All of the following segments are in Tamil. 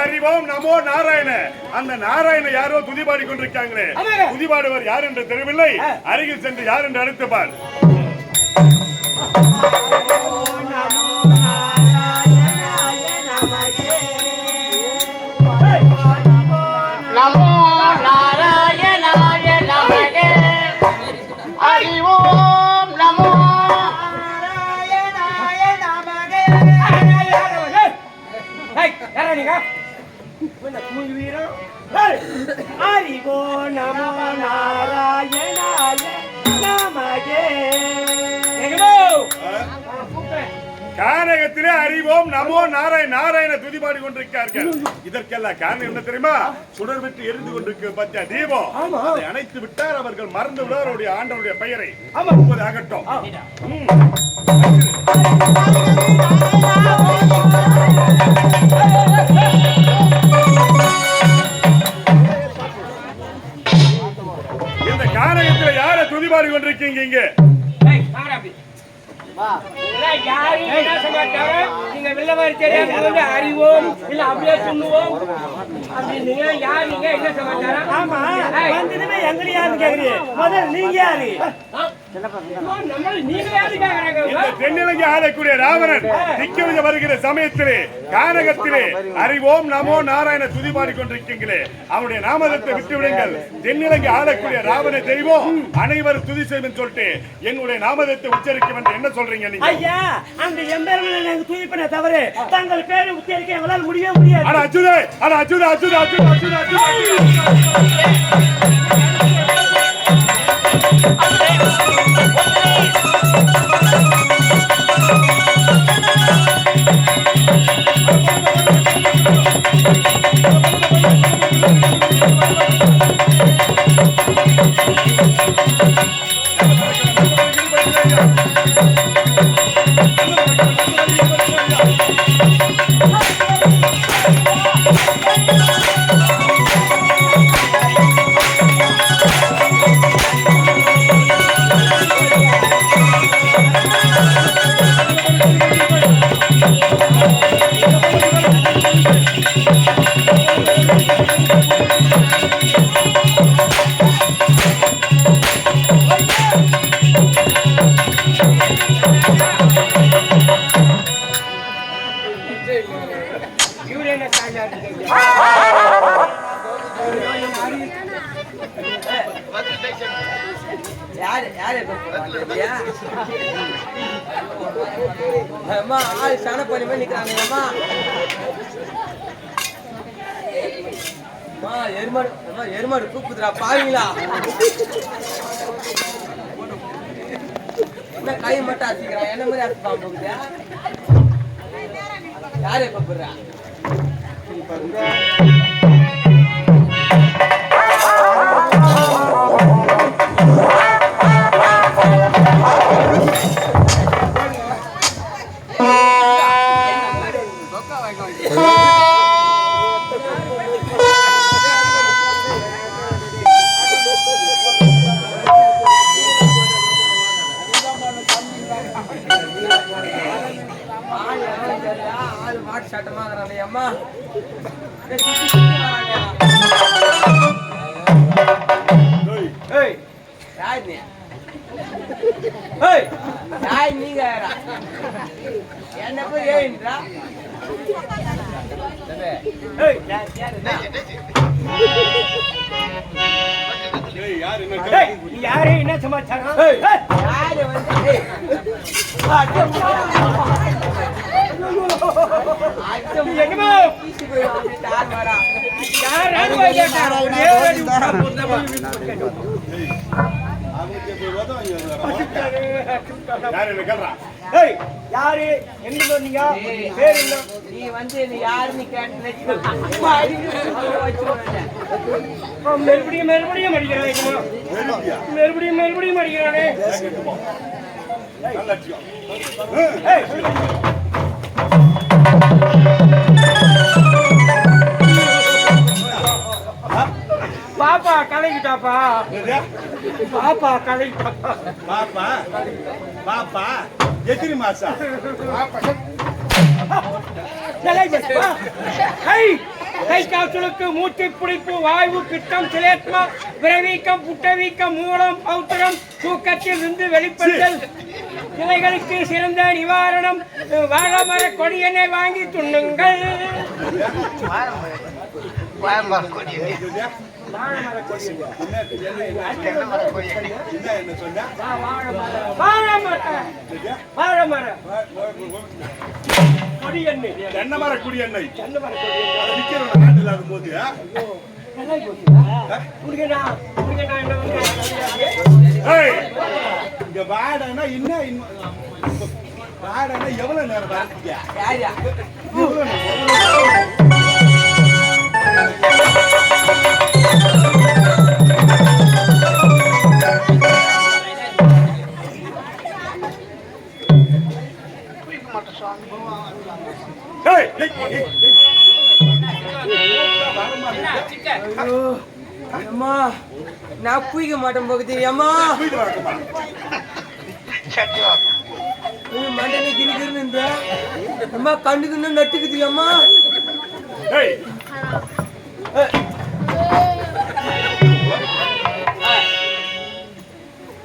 அறிவோம் நமோ நாராயண. அந்த நாராயண யாரோ துதிபாடி கொண்டிருக்காங்களே, துதிபாடுவர் யார் என்று தெரியவில்லை. அருகில் சென்று யார் என்று அழைத்து பார். அறிவோ நமோ நாராயணாய நமகே. கானகத்திலே அறிவோம் நமோ நாராயண துதிபாடி கொண்டிருக்கார்கள். இதற்கெல்லாம் காரணம் என்ன தெரியுமா? சுடர் விட்டு எரிந்து கொண்டிருக்க பத்தியா தீபம், அதை அணைத்து விட்டார். அவர்கள் மறந்து விட அவருடைய ஆண்டவருடைய பெயரை அகட்டும். இந்த கானகத்துல யார துதிபாடி கொண்டிருக்கீங்க? இங்க நீங்க வெள்ளவாரி தெரியாத அறிவோம் இல்ல அப்படியே சொல்லுவோம் அப்படின்னு யார் நீங்க என்ன சமாச்சாரம்? ஆமா வந்ததுமே எங்க யாருன்னு கேக்குறீங்க. முதல்ல நீங்க யாரு? தென்னிலங்கை ஆளக்கூடிய ராவணன் திக்கவிஜ வருகிற சமயத்திலே கானகத்திலே அறிவோம் நமோ நாராயண துதிபாடி கொண்டிருக்கீங்களே, அவனுடைய நாமதத்தை விட்டுவிடுங்கள். தென்னிலங்கை ஆளக்கூடிய ராவண தெய்வம் அனைவரும் துதி செய்யும் சொல்லிட்டு எங்களுடைய நாமதத்தை உச்சரிக்கும் என்று என்ன சொல்றீங்க நீங்க? ஐயா அந்த எம்பெருமானை துதிப்பன தவிர தங்கள் பேரை உச்சரிக்க எங்களால் முடியவே முடியாது. அட அச்சுதே, அட அச்சுதே, அச்சுதே, அச்சுதே, அச்சுதே, அச்சுதே. எருமாடு கூப்பிடுறா பாருங்களா, என்ன கை மட்டும் அசிக்கிறான், என்ன மாதிரி அசிப்பா போகுது. யாரே கூப்பிடுறா? யாரே என்ன சமாச்சாரம்? யாரு என்ன கேட்கறான்? ஏய், யாரு எங்க சொன்னீங்க பேர் என்ன? நீ வந்து நீ யாருன்னு கேட்டு மறுபடியும் மறுபடியும் அடிக்கிறானே வேணுமியா? மறுபடியும் மறுபடியும் அடிக்கிறானே கேட்டுப்போ. நல்ல லட்சியம். ஏய், பாப்பா கலைக்கிட்டாப்பா என்னது? பாப்பா கலைக்கிட்டாப்பா பாப்பா பாப்பா எத்தனை மாசம்? கை காய்ச்சலுக்கு மூச்சு பிடிப்பு வாய்வு பித்தம் சிலேத்மா விரவீக்கம் புட்டவீக்கம் மூலம் பௌத்திரம் தூக்கத்தில் இருந்து வெளிப்படுதல் இலைகளுக்கு சிறந்த நிவாரணம் வாழமர கொடியனை வாங்கி துண்ணுங்கள். என்ன சொன்ன? வாழமர கொடி எண்ணெய் தென்னை மர குடி எண்ணெய் தென்னை மர கொடி எண்ணெய் அதை விற்கிறவங்க நாட்டு இல்லாத போது இங்க வாடனா இன்னும் வாடனா எவ்வளவு நேரம் வாங்க? யாரியா அம்மா நான் குயிக்க மாட்டேன் போகுது அம்மா மண்டனை கிரிக்கிருன்னு இந்த அம்மா கண்ணுக்குன்னு நட்டுக்குது அம்மா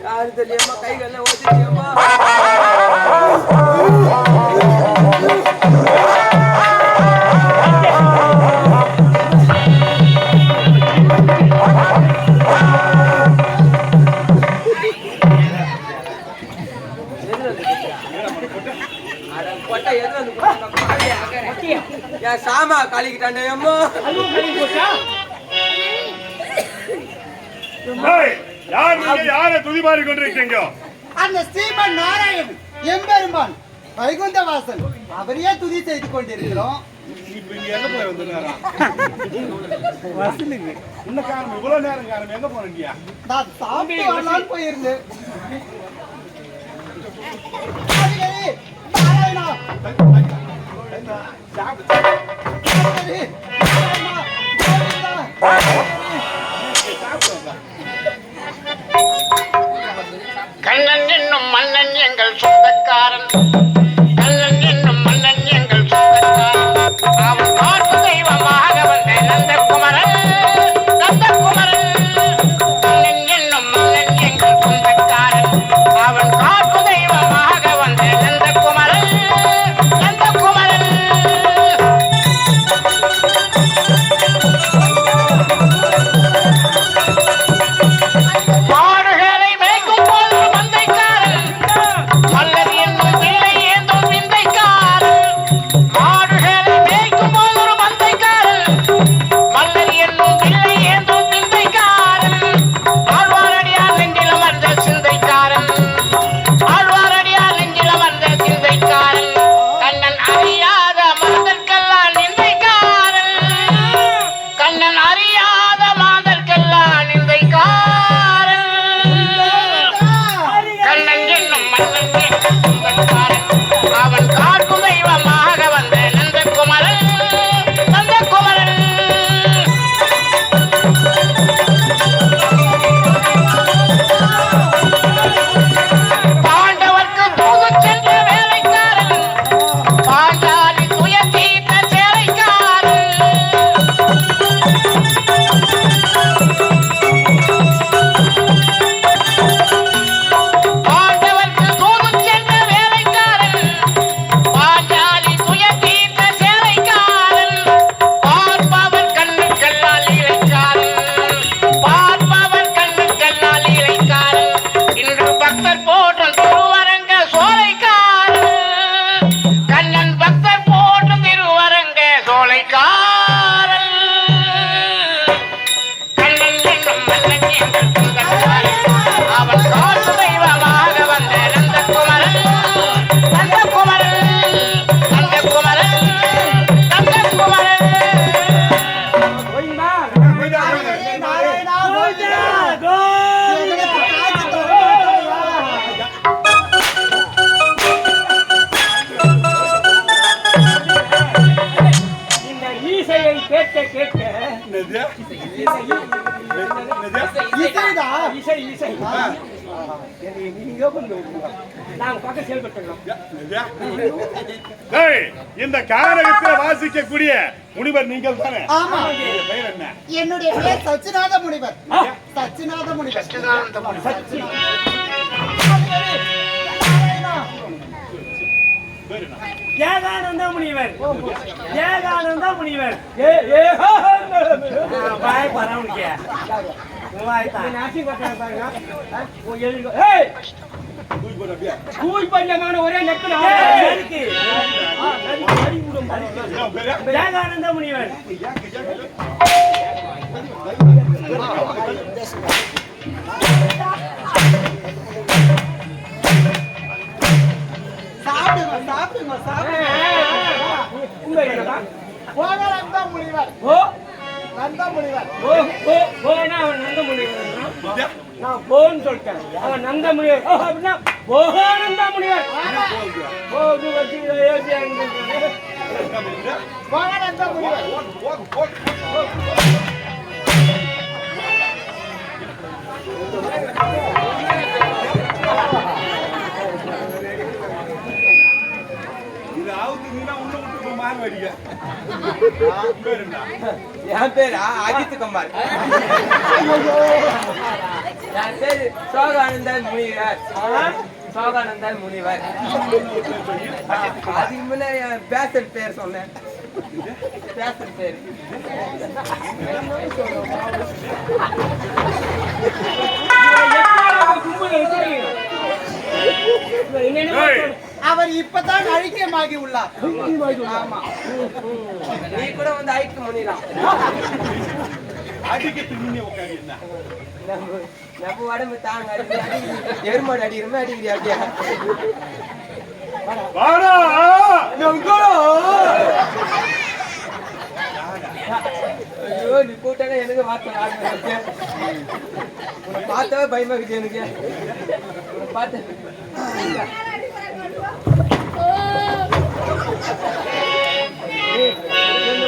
யாரு தெரியாமா கைகள்லாம் ஓடிச்சியம்மா சாமா காலிக்கிட்டாண்டே அம்மா யாரை துதிபாடி கொண்டிருக்கீங்க? அந்த ஸ்ரீமன் நாராயணன் எம்பெருமான் வைகுந்தவாசன் அவரையே துதி செய்து கொண்டிருக்கிறோம். இப்ப இங்க எங்க போய் வந்திருக்காராம்? என்ன காரணம் இவ்வளவு நேரம் காரணம் எங்க போனீங்க? நான் சாப்பிட்டு வரலான்னு போயிருந்தேன். நாராயணா கண்ணன் என்னும் மன்னன் எங்கள் சொந்தக்காரன் கண்ணன் என்னும் மன்னன் எங்கள் சொந்தக்காரன் அவன் பார்ப்பு தெய்வமாக வந்த நந்தகுமரன் நந்தகுமரன் கண்ணன் என்னும் மன்னன் எங்கள் சொந்தக்காரன் அவன் பார்ப்பு தெய்வமாக வந்த நந்தகுமரன் நந்தகுமரன் மாடுகளை மேய்க்கும் போது மந்தைக்காரன் மல்லர் என்னும் பிள்ளை ஏந்தும் விந்தைக்காரன் மாடுகளை மேய்க்கும் போது ஒரு மந்தைக்காரன் மல்லர் என்னும் பிள்ளை ஏந்தும் விந்தைக்காரன் ஆழ்வாரடியார் நெஞ்சில் அமர்ந்த சிந்தைக்காரன் ஆழ்வாரடியார் நெஞ்சில் அமர்ந்த சிந்தைக்காரன் கண்ணன் அறியாத மாதற்கெல்லாம் நிந்தைக்காரன் கண்ணன் அறியாத மாதற்கெல்லாம் நிந்தைக்காரன் கண்ணன் என்னும் மன்னன் எங்கள் சொந்தக்காரன் அவன் காக்கும் தெய்வமாக வந்த நந்தகுமரன் நந்தகுமரன் பாண்டவர்க்கு தூது சென்ற வேலைக்காரன் பாண்டாளி துயர் தீர்த்த சேலைக்காரன் பாண்டவர்க்கு தூது சென்ற வேலைக்காரன் பாண்டாளி துயர் தீர்த்த சேலைக்காரன் பார்ப்பவர் கண்ணுக்கல்லால் இளைக்காரன் பார்ப்பவர் கண்ணுக்கல்லால் இளைக்காரன் இன்று பக்தர் போற்றும் திருவரங்க சோலைக்காரன் கண்ணன் பக்தர் போற்றும் திருவரங்க சோலைக்காரன் கண்ணன் என்னும் மன்னன் எங்கள் சொந்தக்காரன் அவன் இசை நீங்க பண்ணுங்க நாங்க பக்கம் செயல்பட்டுறோம். ஏய், இந்த கானகத்தில் வாசிக்கக்கூடிய முனிவர் நீங்கள் தானே? ஆமா. உங்களுடைய பெயர் என்ன? என்னுடைய பேர் சச்சிநாத முனிவர். சச்சிநாத முனிவர். ஏகானந்த முனிவர். ஏகானந்த முனிவர். பாய் பரவனுக்கு ஒரே நெக்கு ஏகானந்த முனிவர். சாப்பிடுங்க சாப்பிடுங்க சாப்பிடுங்க. போகலந்த முனிவர். நந்த முனிவர். அவன் நந்த முனிவர். நான் போன்னு சொல்லிட்டேன். அவன் நந்த முனிவர் அப்படின்னா போகானந்த முனிவர். போகலந்த முனிவர். என் பேரா அஜித் குமார். என் பேரு சோகானந்தன் முனிவர். சோகானந்தன் முனிவர். அதுக்கு முன்ன என் பேசல் பேர் சொன்னேன். பேசல் பேர் அவர் இப்பதான் ஐக்கியமாகி உள்ளார். ஆமா, நீ கூட வந்து ஐக்கியம் பண்ணிடலாம். நம்ம உடம்பு தாங்க எருமாடு அடிக்கிறமே அடிக்கிறியா அப்படியா? ஐயோ, நீ கூட்டாங்க எனக்கு வார்த்தை பார்த்தாவே பயமாக்குச்சு எனக்கு. பார்த்து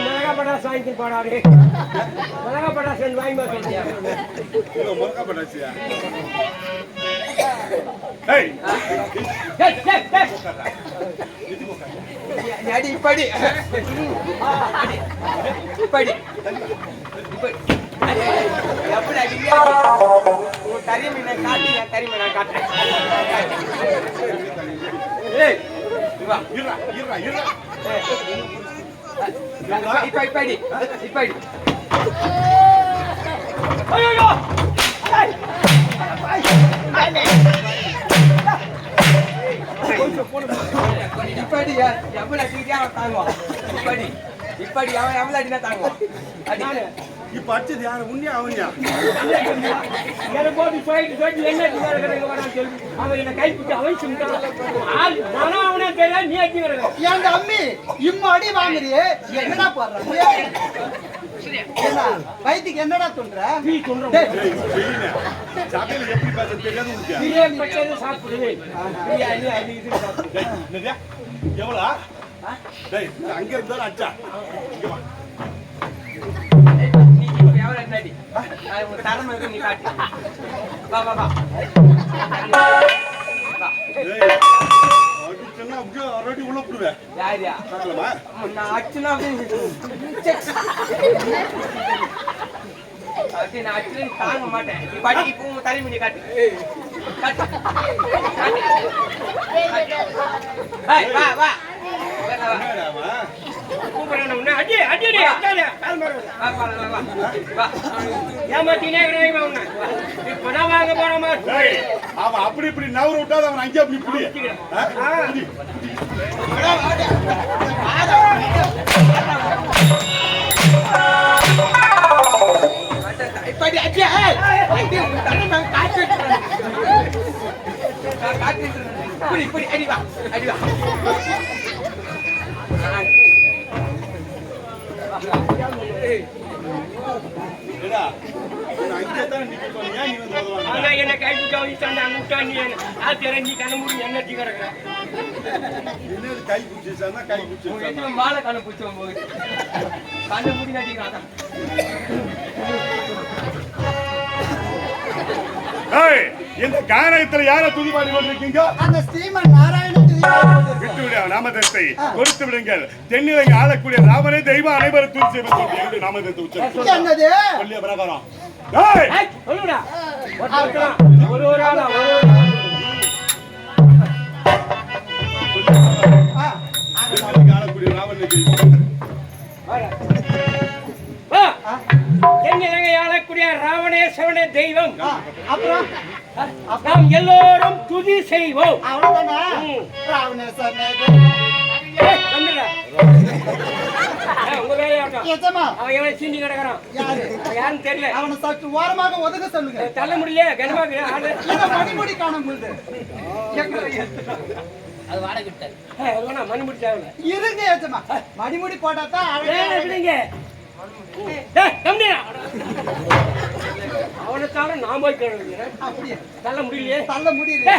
மிளகா பட்டாசு வாங்கி போடாரு. மிளகா பட்டாசு வாங்கி சொல்லியா? அடி இப்படி இப்படி எப்படி அடிங்க? கறி மீனை காட்டி கறி மீனை காட்டுறேன். இப்படி இப்படி இப்படி எவ்வளவு அடிக்கிறியா அவன் தாங்குவான். இப்படி இப்படி அவன் எவ்வளவு அடினா தாங்குவான். அடி இப்ப அடிச்சது யாரு? உண்மையா அவனியா? எங்க அம்மி இம்ம அடி வாங்குறியே, என்னடா போடுற? வயிற்றுக்கு என்னடா துன்ற? சபையில எப்படி பேச தெரியாது. சாப்பிடுவேன். எவ்வளோ அங்க இருந்தாலும் அச்சா அடி தரமா இருக்கு. நீ காட்டு. வா வா வா. ஆல்ரெடி உள்ள போடுவேன். யாரியா நான் அச்சுனா நான் அச்சு தாங்க மாட்டேன். நீ படிக்கு பூ தனி பண்ணி காட்டு. வா வா அவன் அப்படி இப்படி நவர விட்டாது. அவன் அங்கே அப்படி புடி. அடிவா அடிவா என்ன கை பிடிச்ச மாலை கண்ணு பிடிச்சோம் போது கண்ணு முடி நட்டிக்கிறான். ஏய், இந்த கானகத்துல யாரை துதி பாடி கொண்டிருக்கீங்க? அந்த ஸ்ரீமன் நாராயணன் துதி பாடிக்கொண்டிருக்கிறார். விட்டு விட நாமதத்தை கொடுத்து விடுங்கள். தென்னிலங்கை ஆளக்கூடிய ராமனே தெய்வம் அனைவரும் துதி செய்வது நாமதத்தை உச்சரித்து என்னது? சொல்லிய பிரகாரம். ஏய், ஏய், சொல்லுடா. ஒரு ஒரு ஆளா, தென்னிலங்கை ஆளக்கூடிய ராமனே தெய்வம். தென்னிலங்கை ஆளக்கூடிய ராவணேஸ்வரனே தெய்வம். அப்புறம் நாம் எல்லோரும் துதி செய்வோம். அவ்வளவுதானா? ராவணேஸ்வரனே ஏய், வந்துடுடா. உங்க வேலையாட்டம். எஜமா, அவன் எவனை சீண்டி கிடக்குறான். யாரு? அவன் யாருன்னு தெரியல. அவனை சற்று ஓரமாக ஒதுங்க சொல்லுங்க. தள்ள முடியல கனமாக ஆளு. இத மணிமுடி காணும் பொழுது மணி முடிச்சாங்க. இருங்க எஜமா, மணிமுடி போட்டா தான் அவனை தானே நான் போய் கேளுங்க. அப்படியே தள்ள முடியலையே. தள்ள முடியல.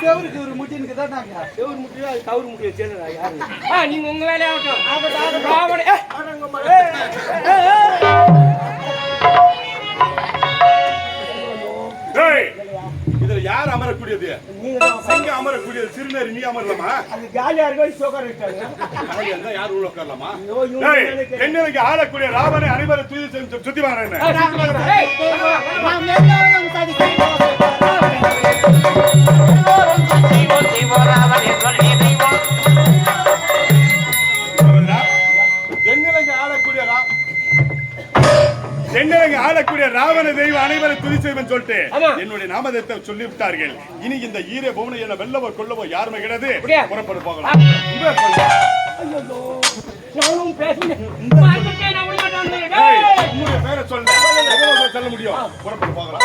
செவருக்கு ஒரு முட்டினுக்கு தான் நாங்க செவ்வறு முடியல, அது கவுரு முடியல. சரிடா யாரு? நீங்க உங்க வேலையாகட்டும். ராவணே ஏய், இதுல யார் அமரக்கூடியது? எங்க அமரக்கூடியது? சிறுநேரி நீ அமரலாமா? அது ஜாலியா இருக்கும். சோகர் இருக்காங்க. யார் உள்ள உட்காரலாமா? ஏய், தென்னிலங்கை ஆளக்கூடிய ராமனை அனைவரும் துதி செய்து சுத்தி வாங்க. நாம் எல்லாரும் சதி செய்வோம். எல்லோரும் செய்வோம் செய்வோம் ராவணே சொல்லி தெய்வம். தென்னிலங்கை ஆளக்கூடிய ராவண தெய்வம் அனைவரும் துதி செய்வன் சொல்லிட்டு ஆமா. என்னுடைய நாமதத்தை சொல்லி விட்டார்கள். இனி இந்த ஈர புவனை என்ன வெல்லவோ கொல்லவோ யாருமே கிடையாது. அப்படியா? புறப்பட போகலாம். உண்மையா சொல்லுங்க. நானும் பேசுனேன். ஏய், உங்களுடைய பேரை சொல்ல சொல்ல முடியும். புறப்பட போகலாம்.